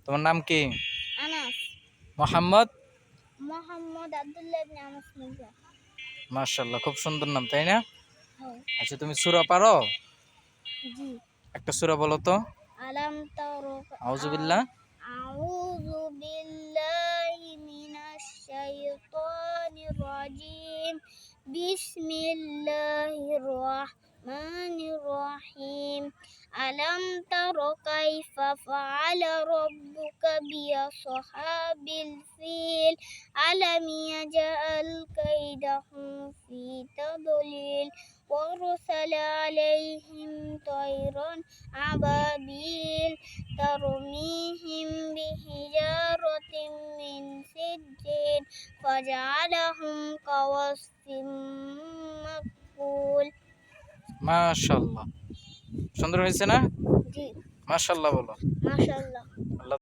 তোমার নাম কি? আনাস। মোহাম্মদ মোহাম্মদ আব্দুল্লাহ ইবনে আনাস মির্জা। মাশাআল্লাহ, খুব সুন্দর নাম, তাই না? হ্যাঁ। আচ্ছা, তুমি সূরা পারো? জি। একটা সূরা বলো তো। আলাম তারু। আউযুবিল্লাহ। আউযু বিল্লাহি মিনাশ শাইতানির রাজিম। বিসমিল্লাহির রাহমানির রহিম। আলাম তারু কাইফা ফাআলা রাব্বুকা বিআসহাবিল ফিল। আলাম ইয়াজআল কাইদাহুম ফি তাদলিল। وأرسل عليهم طيرا أبابيل ترميهم بحجارة من سجيل فجعلهم كعصف مأكول। মাশাআল্লাহ, সুন্দর হয়েছে না? জি। মাশাআল্লাহ বলো। মাশাআল্লাহ।